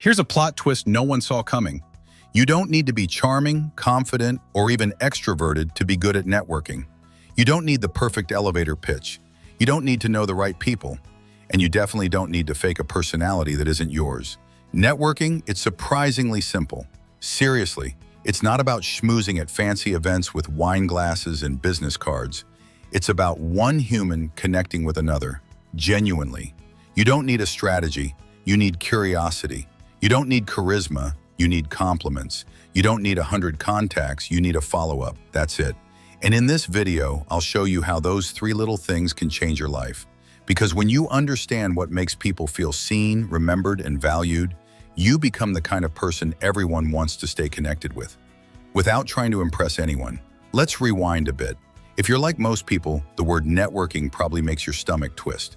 Here's a plot twist no one saw coming. You don't need to be charming, confident, or even extroverted to be good at networking. You don't need the perfect elevator pitch. You don't need to know the right people. And you definitely don't need to fake a personality that isn't yours. Networking, it's surprisingly simple. Seriously, it's not about schmoozing at fancy events with wine glasses and business cards. It's about one human connecting with another, genuinely. You don't need a strategy, you need curiosity. You don't need charisma, you need compliments. You don't need 100 contacts, you need a follow-up. That's it. And in this video, I'll show you how those 3 little things can change your life. Because when you understand what makes people feel seen, remembered, and valued, you become the kind of person everyone wants to stay connected with, without trying to impress anyone. Let's rewind a bit. If you're like most people, the word networking probably makes your stomach twist.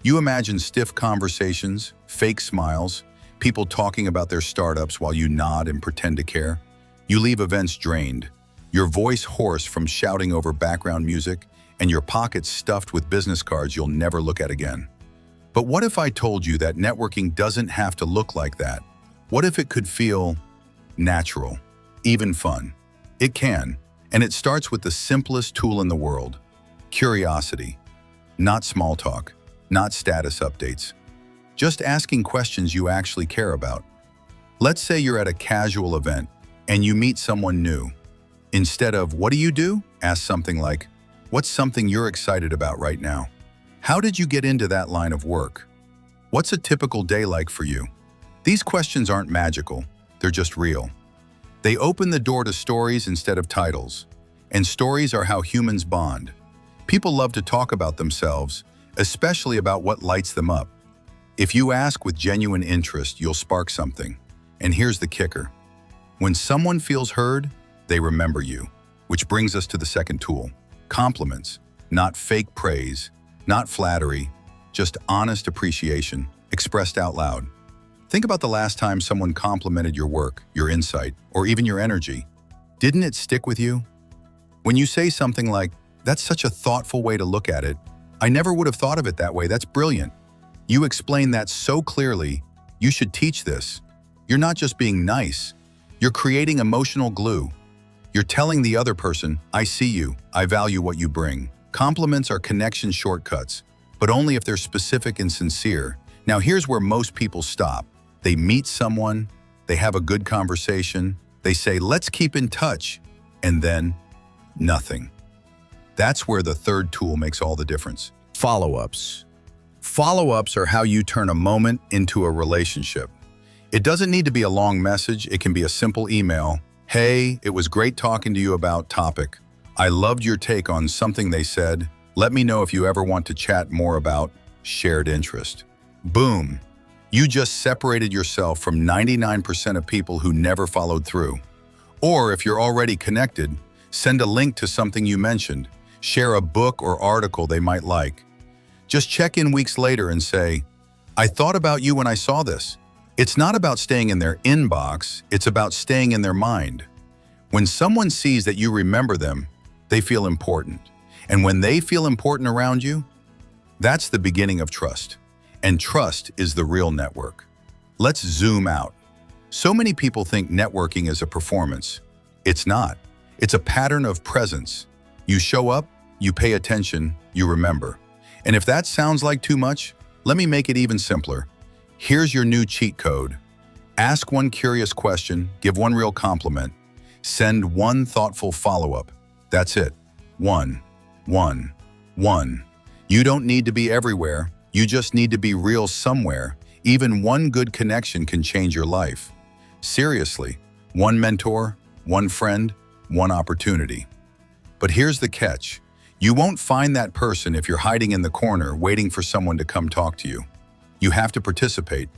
You imagine stiff conversations, fake smiles, people talking about their startups while you nod and pretend to care. You leave events drained, your voice hoarse from shouting over background music, and your pockets stuffed with business cards you'll never look at again. But what if I told you that networking doesn't have to look like that? What if it could feel natural, even fun? It can, and it starts with the simplest tool in the world: curiosity. Not small talk, not status updates. Just asking questions you actually care about. Let's say you're at a casual event and you meet someone new. Instead of, "What do you do?" ask something like, "What's something you're excited about right now? How did you get into that line of work? What's a typical day like for you?" These questions aren't magical, they're just real. They open the door to stories instead of titles. And stories are how humans bond. People love to talk about themselves, especially about what lights them up. If you ask with genuine interest, you'll spark something. And here's the kicker. When someone feels heard, they remember you. Which brings us to the second tool: compliments. Not fake praise, not flattery, just honest appreciation, expressed out loud. Think about the last time someone complimented your work, your insight, or even your energy. Didn't it stick with you? When you say something like, "That's such a thoughtful way to look at it. I never would have thought of it that way. That's brilliant." You explain that so clearly, "You should teach this." You're not just being nice. You're creating emotional glue. You're telling the other person, "I see you. I value what you bring." Compliments are connection shortcuts, but only if they're specific and sincere. Now here's where most people stop. They meet someone, they have a good conversation, they say, "Let's keep in touch," and then nothing. That's where the third tool makes all the difference. Follow-ups. Follow-ups are how you turn a moment into a relationship. It doesn't need to be a long message, it can be a simple email. "Hey, it was great talking to you about topic. I loved your take on something they said. Let me know if you ever want to chat more about shared interest." Boom. You just separated yourself from 99% of people who never followed through. Or if you're already connected, send a link to something you mentioned. Share a book or article they might like. Just check in weeks later and say, "I thought about you when I saw this." It's not about staying in their inbox, it's about staying in their mind. When someone sees that you remember them, they feel important. And when they feel important around you, that's the beginning of trust. And trust is the real network. Let's zoom out. So many people think networking is a performance. It's not. It's a pattern of presence. You show up, you pay attention, you remember. And if that sounds like too much, let me make it even simpler. Here's your new cheat code. Ask one curious question, give one real compliment, send one thoughtful follow-up. That's it. One. You don't need to be everywhere. You just need to be real somewhere. Even one good connection can change your life. Seriously, one mentor, one friend, one opportunity. But here's the catch. You won't find that person if you're hiding in the corner waiting for someone to come talk to you. You have to participate.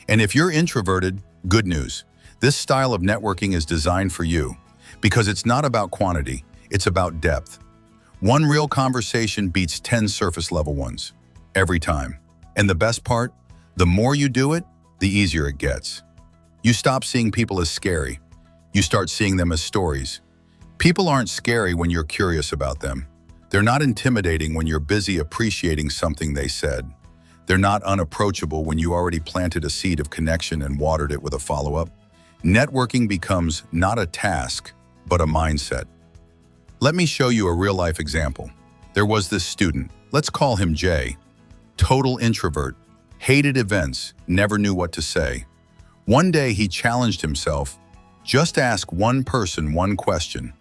And if you're introverted, good news. This style of networking is designed for you because it's not about quantity, it's about depth. One real conversation beats 10 surface-level ones, every time. And the best part, the more you do it, the easier it gets. You stop seeing people as scary. You start seeing them as stories. People aren't scary when you're curious about them. They're not intimidating when you're busy appreciating something they said. They're not unapproachable when you already planted a seed of connection and watered it with a follow-up. Networking becomes not a task, but a mindset. Let me show you a real-life example. There was this student, let's call him Jay. Total introvert, hated events, never knew what to say. One day he challenged himself, just ask one person one question.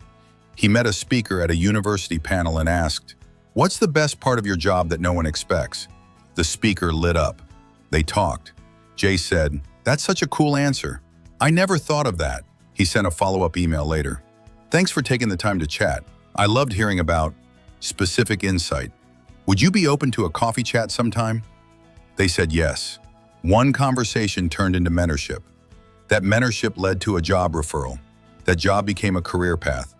He met a speaker at a university panel and asked, "What's the best part of your job that no one expects?" The speaker lit up. They talked. Jay said, "That's such a cool answer. I never thought of that." He sent a follow-up email later. "Thanks for taking the time to chat. I loved hearing about specific insight. Would you be open to a coffee chat sometime?" They said yes. One conversation turned into mentorship. That mentorship led to a job referral. That job became a career path.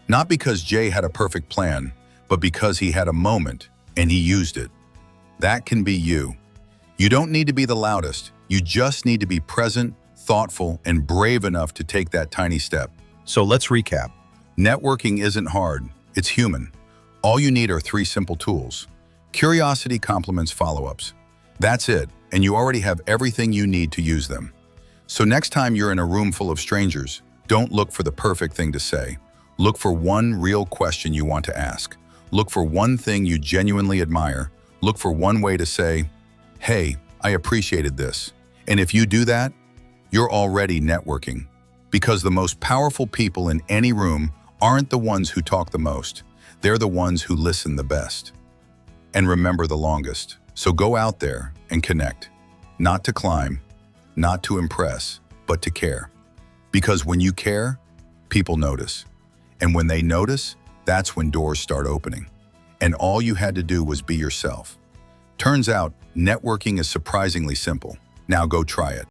Not because Jay had a perfect plan, but because he had a moment and he used it. That can be you. You don't need to be the loudest. You just need to be present, thoughtful, and brave enough to take that tiny step. So let's recap. Networking isn't hard. It's human. All you need are 3 simple tools. Curiosity complements follow-ups. That's it, and you already have everything you need to use them. So next time you're in a room full of strangers, don't look for the perfect thing to say. Look for one real question you want to ask. Look for one thing you genuinely admire. Look for one way to say, "Hey, I appreciated this." And if you do that, you're already networking. Because the most powerful people in any room aren't the ones who talk the most. They're the ones who listen the best and remember the longest. So go out there and connect. Not to climb, not to impress, but to care. Because when you care, people notice. And when they notice, that's when doors start opening. And all you had to do was be yourself. Turns out, networking is surprisingly simple. Now go try it.